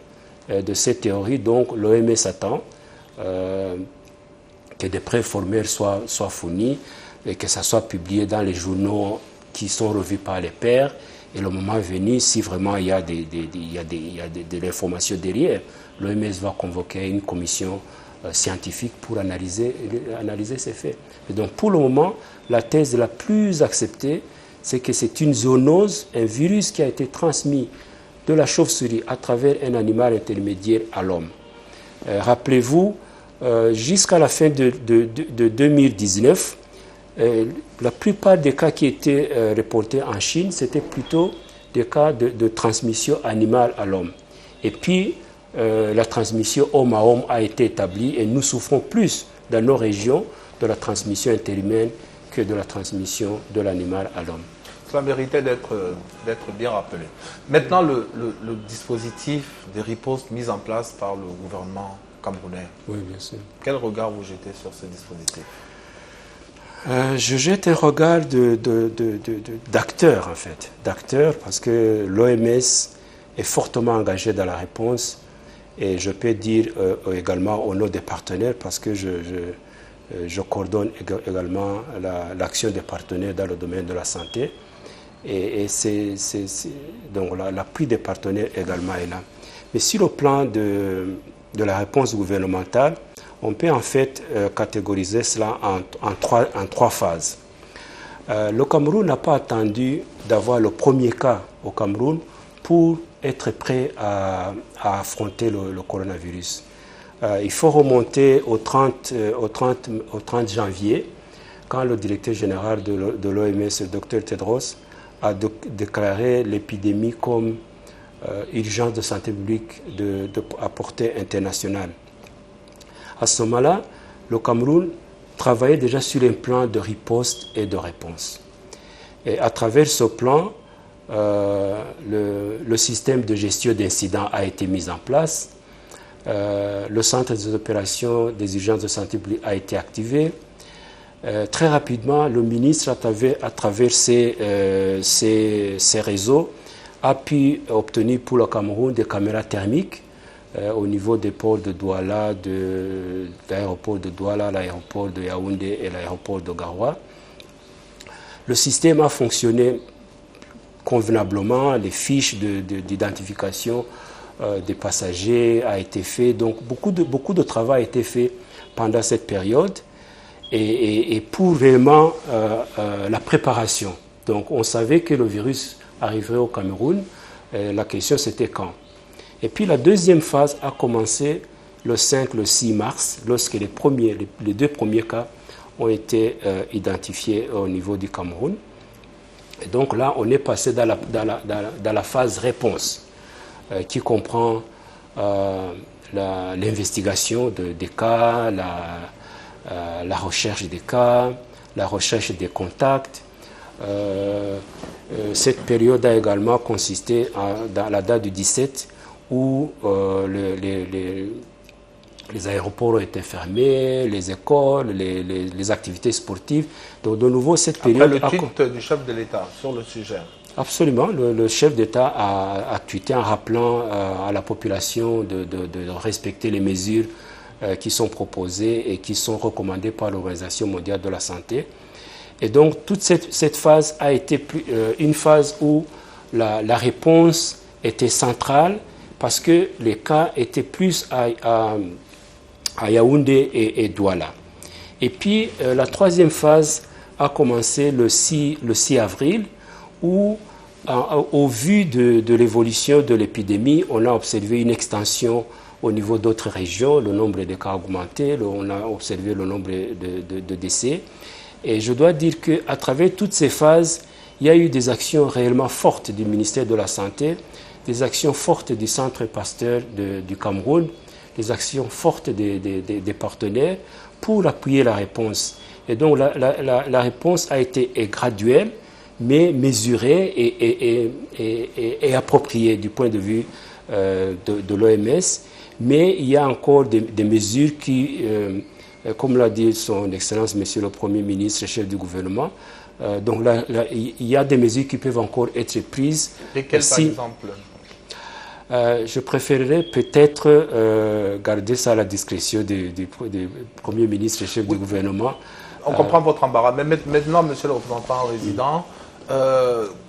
de cette théorie, donc l'OMS attend que des preuves formelles soient fournies et que ça soit publié dans les journaux qui sont revus par les pairs. Et le moment venu, si vraiment il y a de l'information derrière, l'OMS va convoquer une commission scientifique pour analyser ces faits. Et donc pour le moment, la thèse la plus acceptée, c'est que c'est une zoonose, un virus qui a été transmis de la chauve-souris à travers un animal intermédiaire à l'homme. Rappelez-vous, jusqu'à la fin de 2019, la plupart des cas qui étaient reportés en Chine, c'était plutôt des cas de transmission animale à l'homme. Et puis, la transmission homme à homme a été établie et nous souffrons plus dans nos régions de la transmission interhumaine que de la transmission de l'animal à l'homme. Cela méritait d'être bien rappelé. Maintenant, le dispositif de riposte mis en place par le gouvernement camerounais. Oui, bien sûr. Quel regard vous jetez sur ce dispositif? Je jette un regard d'acteur, en fait. D'acteur, parce que l'OMS est fortement engagée dans la réponse. Et je peux dire également au nom des partenaires, parce que je coordonne également l'action des partenaires dans le domaine de la santé. Et donc l'appui des partenaires également est là. Mais sur le plan de la réponse gouvernementale, on peut en fait catégoriser cela en trois phases. Le Cameroun n'a pas attendu d'avoir le premier cas au Cameroun pour être prêt à affronter le coronavirus. Il faut remonter au 30 janvier, quand le directeur général de l'OMS, le Dr Tedros, a déclaré l'épidémie comme urgence de santé publique à portée internationale. À ce moment-là, le Cameroun travaillait déjà sur un plan de riposte et de réponse. Et à travers ce plan, le système de gestion d'incidents a été mis en place. Le centre des opérations des urgences de santé publique a été activé. Très rapidement, le ministre, à travers ses réseaux, a pu obtenir pour le Cameroun des caméras thermiques au niveau des ports de Douala, l'aéroport de Douala, l'aéroport de Yaoundé et l'aéroport de Garoua. Le système a fonctionné convenablement, les fiches d'identification des passagers a été fait. Donc beaucoup de travail a été fait pendant cette période et pour vraiment la préparation. Donc on savait que le virus arriverait au Cameroun. La question c'était quand. Et puis la deuxième phase a commencé le 5, le 6 mars, lorsque les deux premiers cas ont été identifiés au niveau du Cameroun. Et donc là, on est passé dans la phase réponse, qui comprend l'investigation des cas, la recherche des cas, la recherche des contacts. Cette période a également consisté dans la date du 17 où les aéroports ont été fermés, les écoles, les activités sportives. Donc de nouveau, cette période... Après le tweet du chef de l'État sur le sujet. Absolument. Le chef d'État a tweeté en rappelant à la population de respecter les mesures qui sont proposées et qui sont recommandées par l'Organisation mondiale de la santé. Et donc toute cette phase a été une phase où la réponse était centrale parce que les cas étaient plus à Yaoundé et Douala. Et puis la troisième phase a commencé le 6 avril où, au vu de l'évolution de l'épidémie, on a observé une extension au niveau d'autres régions, le nombre de cas a augmenté, on a observé le nombre de décès. Et je dois dire qu'à travers toutes ces phases, il y a eu des actions réellement fortes du ministère de la Santé, des actions fortes du Centre Pasteur du Cameroun, des actions fortes des partenaires pour appuyer la réponse. Et donc la réponse a été graduelle, mais mesurée et appropriée du point de vue de l'OMS. Mais il y a encore des mesures qui, comme l'a dit son Excellence, Monsieur le Premier ministre, chef du gouvernement, donc là, il y a des mesures qui peuvent encore être prises. Lesquelles, par exemple? Je préférerais peut-être garder ça à la discrétion du Premier ministre et chef du gouvernement. On comprend votre embarras. Mais maintenant, Monsieur le représentant résident,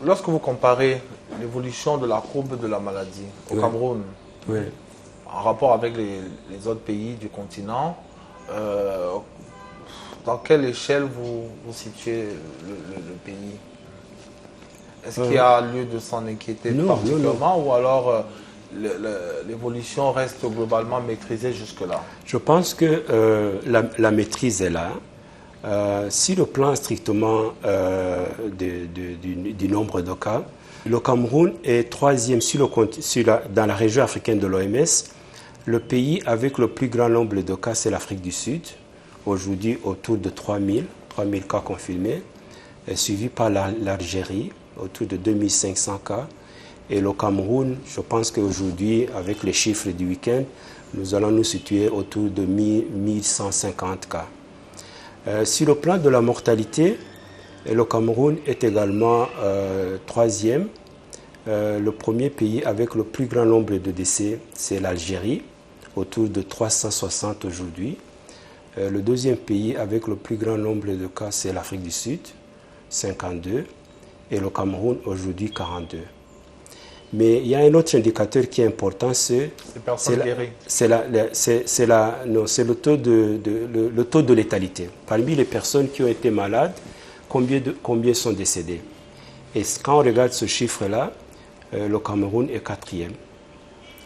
lorsque vous comparez l'évolution de la courbe de la maladie au Cameroun, en rapport avec les autres pays du continent, dans quelle échelle vous situez le pays? Est-ce qu'il y a lieu de s'en inquiéter particulièrement ou alors l'évolution reste globalement maîtrisée jusque-là? Je pense que la maîtrise est là. Si le plan strictement du nombre de cas, le Cameroun est troisième dans la région africaine de l'OMS. Le pays avec le plus grand nombre de cas, c'est l'Afrique du Sud, aujourd'hui autour de 3000 cas confirmés, suivi par l'Algérie, autour de 2500 cas. Et le Cameroun, je pense qu'aujourd'hui, avec les chiffres du week-end, nous allons nous situer autour de 1150 cas. Sur le plan de la mortalité, le Cameroun est également troisième. Le premier pays avec le plus grand nombre de décès, c'est l'Algérie, autour de 360 aujourd'hui. Le deuxième pays avec le plus grand nombre de cas, c'est l'Afrique du Sud, 52, et le Cameroun aujourd'hui 42. Mais il y a un autre indicateur qui est important, c'est le taux de létalité. Parmi les personnes qui ont été malades, combien sont décédés? Et quand on regarde ce chiffre-là, le Cameroun est quatrième.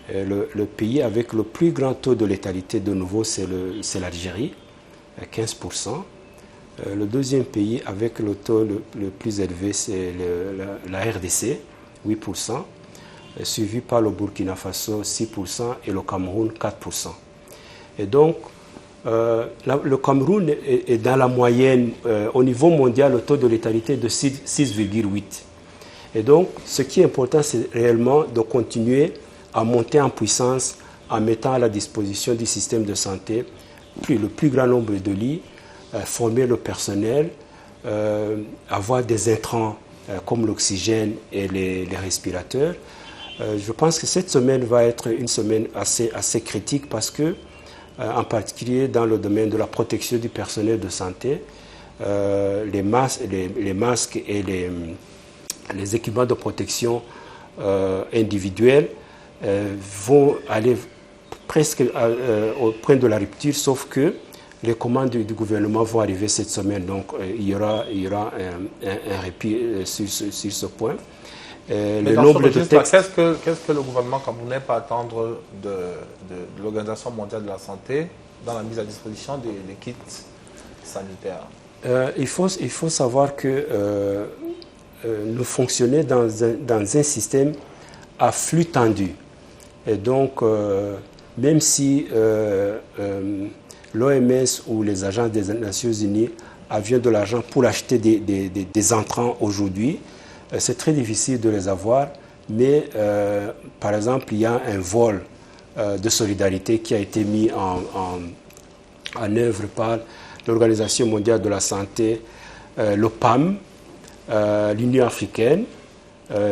Le pays avec le plus grand taux de létalité, de nouveau, c'est l'Algérie, 15%. Le deuxième pays avec le taux le plus élevé, c'est la RDC, 8%, suivi par le Burkina Faso, 6%, et le Cameroun, 4%. Et donc, le Cameroun est dans la moyenne, au niveau mondial, le taux de létalité est de 6,8. Et donc, ce qui est important, c'est réellement de continuer à monter en puissance en mettant à la disposition du système de santé le plus grand nombre de lits, former le personnel, avoir des intrants comme l'oxygène et les respirateurs. Je pense que cette semaine va être une semaine assez critique parce que, en particulier dans le domaine de la protection du personnel de santé, les masques et les équipements de protection individuels vont aller presque au point de la rupture, sauf que les commandes du gouvernement vont arriver cette semaine. Donc il y aura un répit sur ce point. Mais le nombre de textes... Qu'est-ce que le gouvernement camerounais peut attendre de l'Organisation mondiale de la santé dans la mise à disposition des kits sanitaires? Il faut savoir que nous fonctionnons dans un système à flux tendu. Et donc, même si l'OMS ou les agences des Nations Unies avaient de l'argent pour acheter des entrants aujourd'hui, c'est très difficile de les avoir. Mais, par exemple, il y a un vol de solidarité qui a été mis en œuvre par l'Organisation mondiale de la santé, le PAM, l'Union africaine,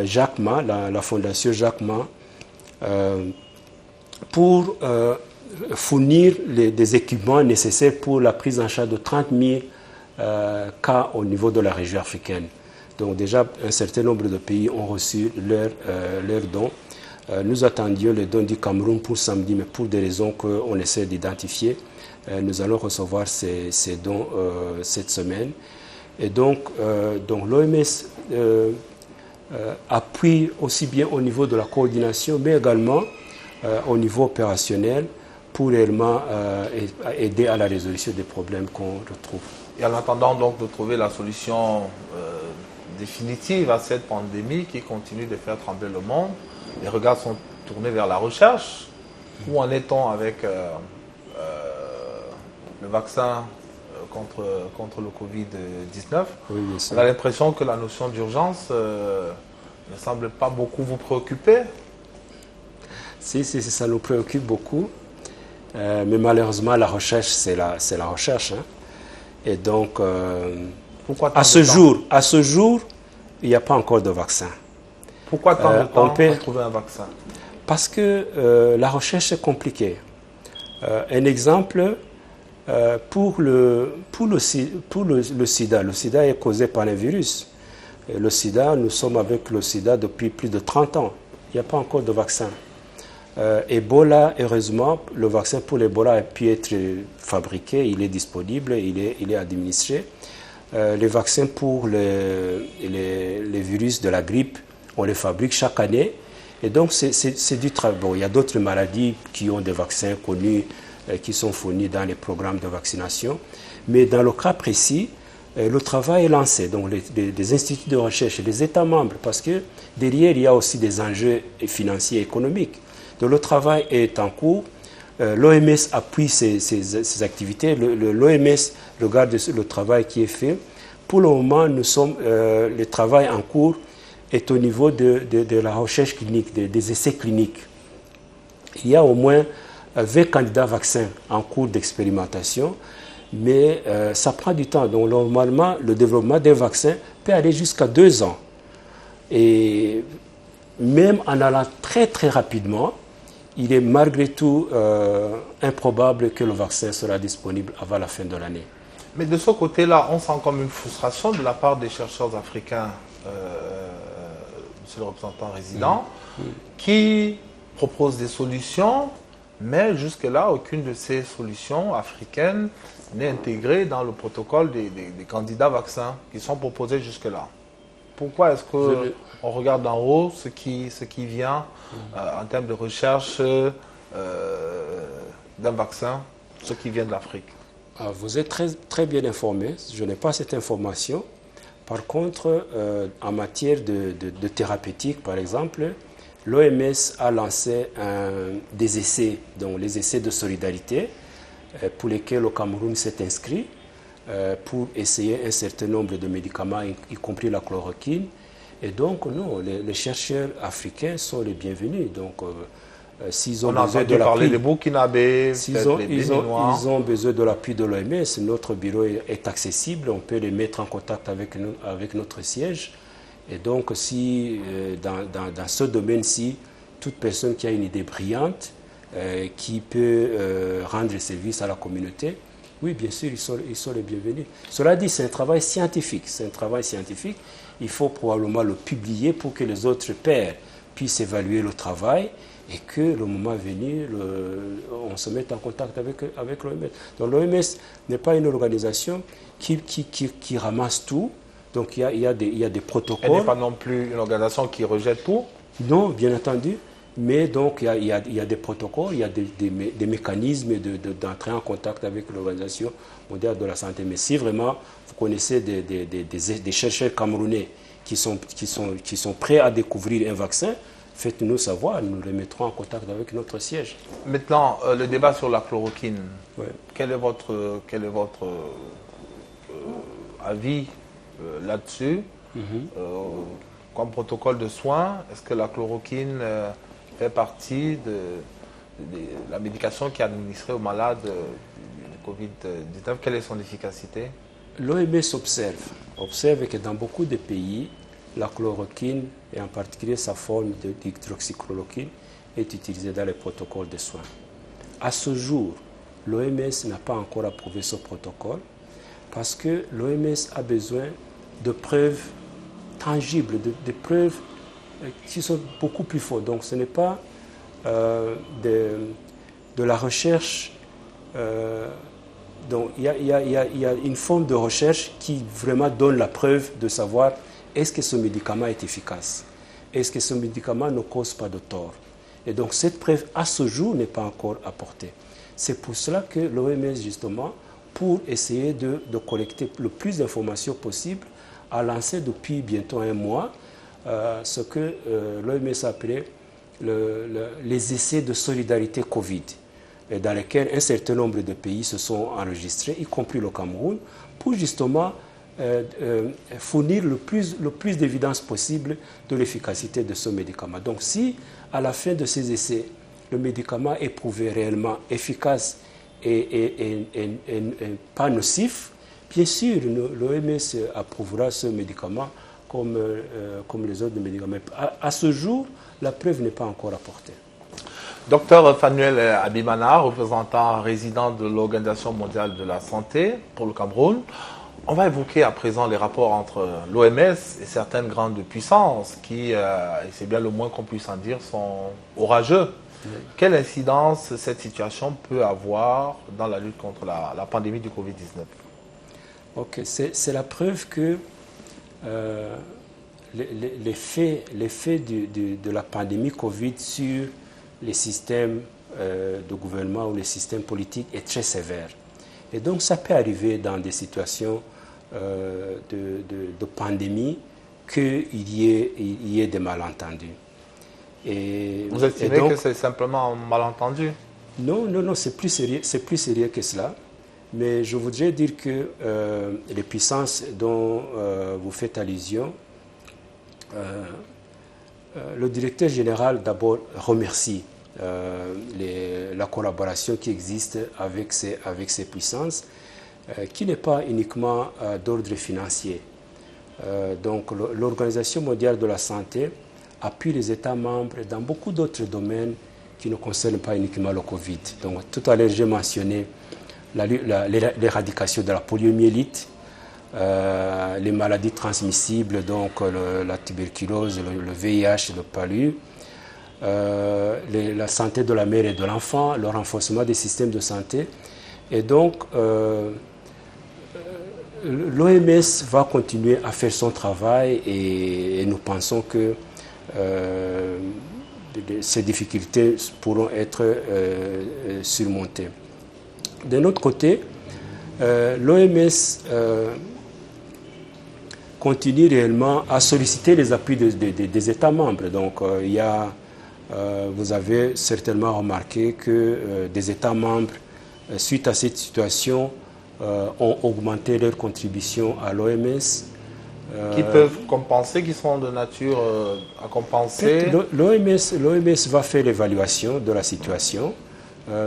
Jacques Ma, la fondation Jacques Ma, pour fournir des équipements nécessaires pour la prise en charge de 30 000 cas au niveau de la région africaine. Donc déjà, un certain nombre de pays ont reçu leurs dons. Nous attendions les dons du Cameroun pour samedi, mais pour des raisons qu'on essaie d'identifier, nous allons recevoir ces dons cette semaine. Et donc l'OMS appuie aussi bien au niveau de la coordination, mais également au niveau opérationnel pour réellement aider à la résolution des problèmes qu'on retrouve. Et en attendant donc de trouver la solution définitive à cette pandémie qui continue de faire trembler le monde, les regards sont tournés vers la recherche. Où en est-on avec le vaccin contre le Covid-19? Oui, on a l'impression que la notion d'urgence ne semble pas beaucoup vous préoccuper. Si, ça nous préoccupe beaucoup. Mais malheureusement, la recherche, c'est la recherche. Hein. Et donc, à ce jour, il n'y a pas encore de vaccin. Pourquoi tant de temps pour trouver un vaccin? Parce que la recherche est compliquée. Un exemple, pour le sida. Le sida est causé par un virus. Le sida, nous sommes avec le sida depuis plus de 30 ans. Il n'y a pas encore de vaccin. Ebola, heureusement, le vaccin pour l'Ebola a pu être fabriqué, il est disponible, il est administré. Les vaccins pour les virus de la grippe, on les fabrique chaque année. Et donc, c'est du travail. Bon, il y a d'autres maladies qui ont des vaccins connus, qui sont fournis dans les programmes de vaccination. Mais dans le cas précis, le travail est lancé. Donc, les instituts de recherche et les États membres, parce que derrière, il y a aussi des enjeux financiers et économiques. Donc, le travail est en cours. L'OMS appuie ces activités. L'OMS regarde le travail qui est fait. Pour le moment, le travail en cours est au niveau de la recherche clinique, des essais cliniques. Il y a au moins 20 candidats vaccins en cours d'expérimentation. mais ça prend du temps. Donc normalement, le développement d'un vaccin peut aller jusqu'à 2 ans. Et même en allant très très rapidement, il est malgré tout improbable que le vaccin sera disponible avant la fin de l'année. Mais de ce côté-là, on sent comme une frustration de la part des chercheurs africains, monsieur le représentant résident, qui proposent des solutions, mais jusque-là, aucune de ces solutions africaines n'est intégrée dans le protocole des candidats vaccins qui sont proposés jusque-là. Pourquoi est-ce qu'on regarde en haut ce qui vient en termes de recherche d'un vaccin, ce qui vient de l'Afrique? Vous êtes très, très bien informé. Je n'ai pas cette information. Par contre, en matière de thérapeutique, par exemple, l'OMS a lancé des essais, donc les essais de solidarité, pour lesquels le Cameroun s'est inscrit, pour essayer un certain nombre de médicaments, y compris la chloroquine. Et donc, non, les chercheurs africains sont les bienvenus. Donc, s'ils ont besoin de parler des Burkinabés, ils ont besoin de l'appui de l'OMS, notre bureau est accessible, on peut les mettre en contact avec notre siège. Et donc, si dans ce domaine-ci, toute personne qui a une idée brillante, qui peut rendre service à la communauté, oui, bien sûr, ils sont les bienvenus. Cela dit, c'est un travail scientifique. C'est un travail scientifique. Il faut probablement le publier pour que les autres pairs puissent évaluer le travail et que le moment venu, on se mette en contact avec l'OMS. Donc l'OMS n'est pas une organisation qui ramasse tout. Donc il y a des protocoles. Elle n'est pas non plus une organisation qui rejette tout? Non, bien entendu. Mais donc il y a des protocoles, il y a des mécanismes d'entrer en contact avec l'Organisation mondiale de la santé. Mais si vraiment vous connaissez des chercheurs camerounais qui sont prêts à découvrir un vaccin, faites-nous savoir, nous les mettrons en contact avec notre siège. Maintenant, le débat sur la chloroquine. Ouais. Quel est votre avis là-dessus? Comme protocole de soins, est-ce que la chloroquine fait partie de la médication qui est administrée aux malades du Covid-19? Quelle est son efficacité? L'OMS observe que dans beaucoup de pays, la chloroquine, et en particulier sa forme d'hydroxychloroquine, est utilisée dans les protocoles de soins. À ce jour, l'OMS n'a pas encore approuvé ce protocole parce que l'OMS a besoin de preuves tangibles, de preuves qui sont beaucoup plus fortes. Donc ce n'est pas de la recherche. Donc il y a une forme de recherche qui vraiment donne la preuve de savoir est-ce que ce médicament est efficace, est-ce que ce médicament ne cause pas de tort. Et donc cette preuve à ce jour n'est pas encore apportée. C'est pour cela que l'OMS justement, pour essayer de collecter le plus d'informations possible, a lancé depuis bientôt un mois ce que l'OMS a appelé les essais de solidarité Covid, dans lesquels un certain nombre de pays se sont enregistrés, y compris le Cameroun, pour justement fournir le plus d'évidence possible de l'efficacité de ce médicament. Donc si à la fin de ces essais, le médicament est prouvé réellement efficace et pas nocif, bien sûr, l'OMS approuvera ce médicament comme les autres médicaments. À ce jour, la preuve n'est pas encore apportée. Docteur Fanuel Abimana, représentant résident de l'Organisation mondiale de la santé pour le Cameroun, on va évoquer à présent les rapports entre l'OMS et certaines grandes puissances qui, et c'est bien le moins qu'on puisse en dire, sont orageux. Oui. Quelle incidence cette situation peut avoir dans la lutte contre la pandémie du Covid-19? Ok, c'est la preuve que l'effet de la pandémie Covid sur les systèmes de gouvernement ou les systèmes politiques est très sévère. Et donc ça peut arriver dans des situations de pandémie qu'il y ait des malentendus. Vous estimez que c'est simplement un malentendu? Non, c'est plus sérieux que cela. Mais je voudrais dire que les puissances dont vous faites allusion, le directeur général d'abord remercie la collaboration qui existe avec ces puissances, qui n'est pas uniquement d'ordre financier. Donc l'Organisation mondiale de la santé appuie les États membres dans beaucoup d'autres domaines qui ne concernent pas uniquement le Covid. Donc tout à l'heure, j'ai mentionné l'éradication de la poliomyélite, les maladies transmissibles, donc la tuberculose, le VIH, le palu, la santé de la mère et de l'enfant, le renforcement des systèmes de santé. Et donc, l'OMS va continuer à faire son travail et nous pensons que ces difficultés pourront être surmontées. D'un autre côté, l'OMS continue réellement à solliciter les appuis des États membres. Donc, vous avez certainement remarqué que des États membres, suite à cette situation, ont augmenté leur contribution à l'OMS. Qui peuvent compenser, qui sont de nature à compenser. L'OMS va faire l'évaluation de la situation.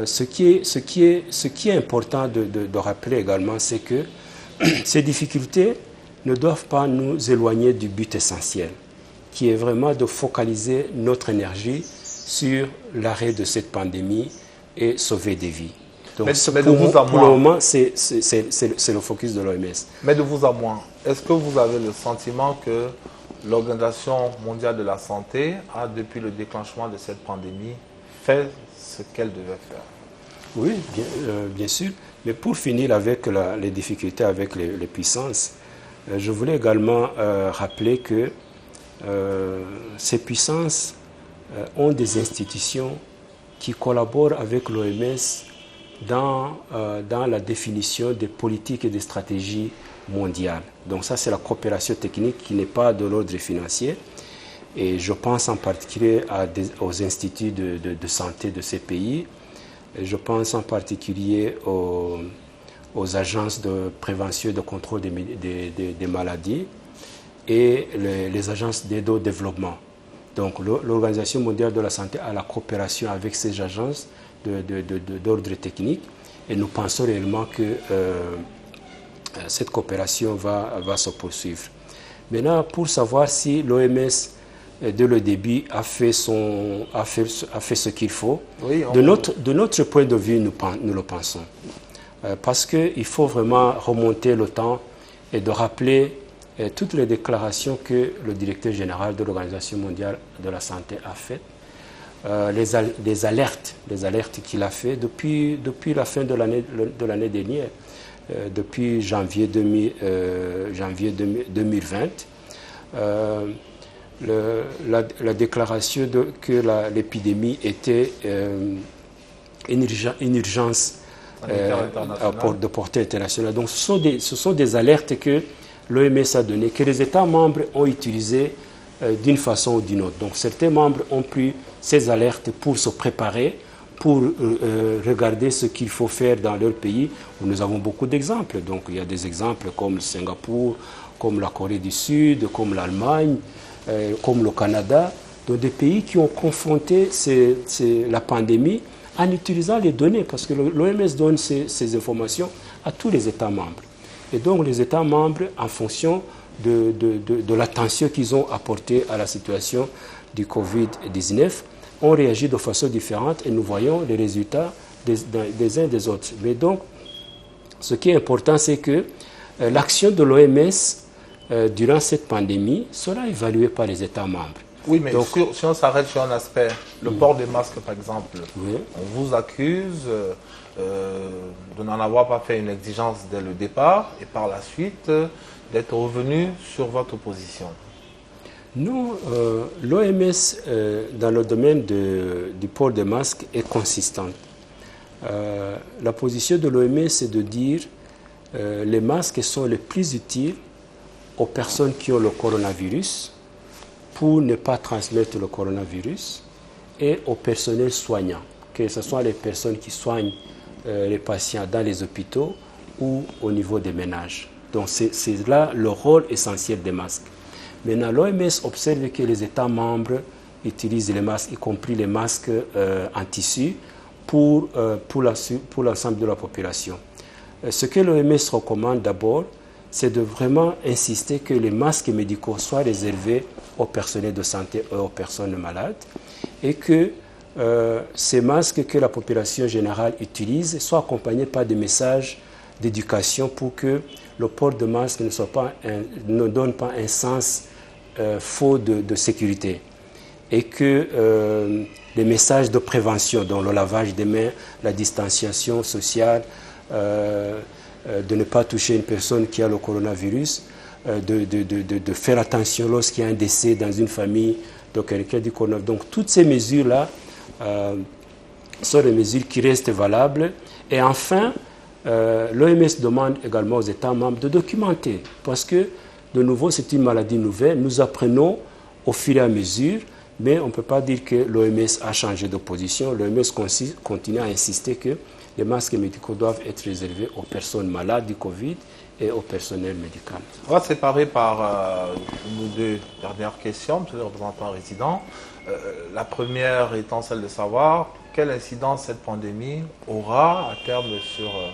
Ce qui est important de rappeler également, c'est que ces difficultés ne doivent pas nous éloigner du but essentiel, qui est vraiment de focaliser notre énergie sur l'arrêt de cette pandémie et sauver des vies. Donc, pour le moment, c'est le focus de l'OMS. Mais de vous à moi, est-ce que vous avez le sentiment que l'Organisation mondiale de la santé a, depuis le déclenchement de cette pandémie, fait ce qu'elle devait faire? Oui, bien sûr. Mais pour finir avec les difficultés avec les puissances, je voulais également rappeler que ces puissances ont des institutions qui collaborent avec l'OMS dans la définition des politiques et des stratégies mondiales. Donc ça, c'est la coopération technique qui n'est pas de l'ordre financier. Et je pense en particulier aux instituts de santé de ces pays. Et je pense en particulier aux agences de prévention et de contrôle des maladies et les agences d'aide au développement. Donc l'Organisation mondiale de la santé a la coopération avec ces agences d'ordre technique et nous pensons réellement que cette coopération va se poursuivre. Maintenant, pour savoir si l'OMS dès le début a fait ce qu'il faut, oui, de notre point de vue, nous le pensons. Parce qu'il faut vraiment remonter le temps et de rappeler toutes les déclarations que le directeur général de l'Organisation mondiale de la santé a faites, les alertes qu'il a fait depuis la fin de l'année dernière, depuis janvier 2020. La déclaration que l'épidémie était une urgence de portée internationale. Donc ce sont des alertes que l'OMS a données, que les États membres ont utilisées d'une façon ou d'une autre. Donc certains membres ont pris ces alertes pour se préparer, pour regarder ce qu'il faut faire dans leur pays. Nous avons beaucoup d'exemples. Donc il y a des exemples comme Singapour, comme la Corée du Sud, comme l'Allemagne, comme le Canada, donc des pays qui ont confronté la pandémie en utilisant les données, parce que l'OMS donne ces informations à tous les États membres. Et donc les États membres, en fonction de l'attention qu'ils ont apportée à la situation du Covid-19, ont réagi de façon différente et nous voyons les résultats des uns des autres. Mais donc, ce qui est important, c'est que l'action de l'OMS durant cette pandémie sera évaluée par les États membres. Oui, mais donc, si on s'arrête sur un aspect, le port des masques par exemple, oui, on vous accuse de n'en avoir pas fait une exigence dès le départ et par la suite d'être revenu sur votre position. Non, l'OMS dans le domaine du port des masques est consistante. La position de l'OMS est de dire les masques sont les plus utiles aux personnes qui ont le coronavirus pour ne pas transmettre le coronavirus et au personnel soignant, que ce soit les personnes qui soignent les patients dans les hôpitaux ou au niveau des ménages. Donc c'est là le rôle essentiel des masques. Maintenant, l'OMS observe que les États membres utilisent les masques, y compris les masques en tissu, pour l'ensemble de la population. Ce que l'OMS recommande d'abord, c'est de vraiment insister que les masques médicaux soient réservés aux personnels de santé et aux personnes malades et que ces masques que la population générale utilise soient accompagnés par des messages d'éducation pour que le port de masque ne donne pas un sens faux de sécurité et que les messages de prévention, dont le lavage des mains, la distanciation sociale, de ne pas toucher une personne qui a le coronavirus, de faire attention lorsqu'il y a un décès dans une famille de quelqu'un du coronavirus. Donc toutes ces mesures-là sont des mesures qui restent valables. Et enfin, l'OMS demande également aux États membres de documenter, parce que, de nouveau, c'est une maladie nouvelle. Nous apprenons au fur et à mesure, mais on ne peut pas dire que l'OMS a changé de position. L'OMS continue à insister que les masques médicaux doivent être réservés aux personnes malades du Covid et au personnel médical. On va se séparer par une ou deux dernières questions, monsieur le représentant résident. La première étant celle de savoir quelle incidence cette pandémie aura à terme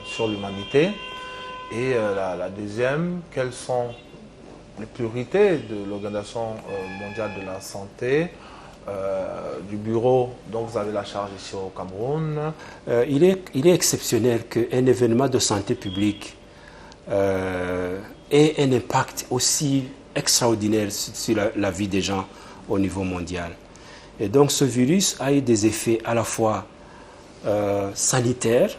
sur l'humanité. Et la deuxième, quelles sont les priorités de l'Organisation mondiale de la santé, du bureau dont vous avez la charge ici au Cameroun. Il est exceptionnel qu'un événement de santé publique ait un impact aussi extraordinaire sur la vie des gens au niveau mondial. Et donc ce virus a eu des effets à la fois sanitaires,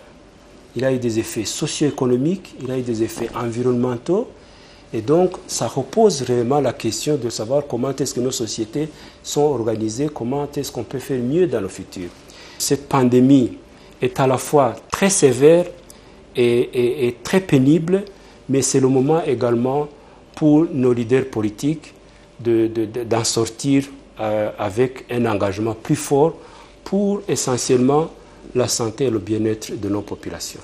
il a eu des effets socio-économiques, il a eu des effets environnementaux. Et donc, ça repose réellement la question de savoir comment est-ce que nos sociétés sont organisées, comment est-ce qu'on peut faire mieux dans le futur. Cette pandémie est à la fois très sévère et très pénible, mais c'est le moment également pour nos leaders politiques d'en sortir avec un engagement plus fort pour essentiellement la santé et le bien-être de nos populations.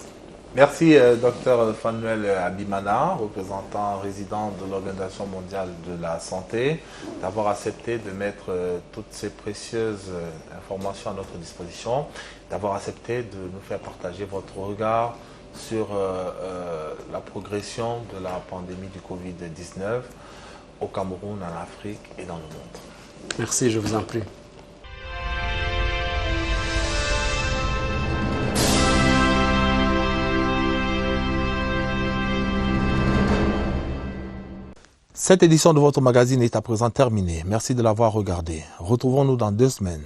Merci, Dr Fanuel Abimana, représentant résident de l'Organisation mondiale de la santé, d'avoir accepté de mettre toutes ces précieuses informations à notre disposition, d'avoir accepté de nous faire partager votre regard sur la progression de la pandémie du Covid-19 au Cameroun, en Afrique et dans le monde. Merci, je vous en prie. Cette édition de votre magazine est à présent terminée. Merci de l'avoir regardé. Retrouvons-nous dans 2 semaines.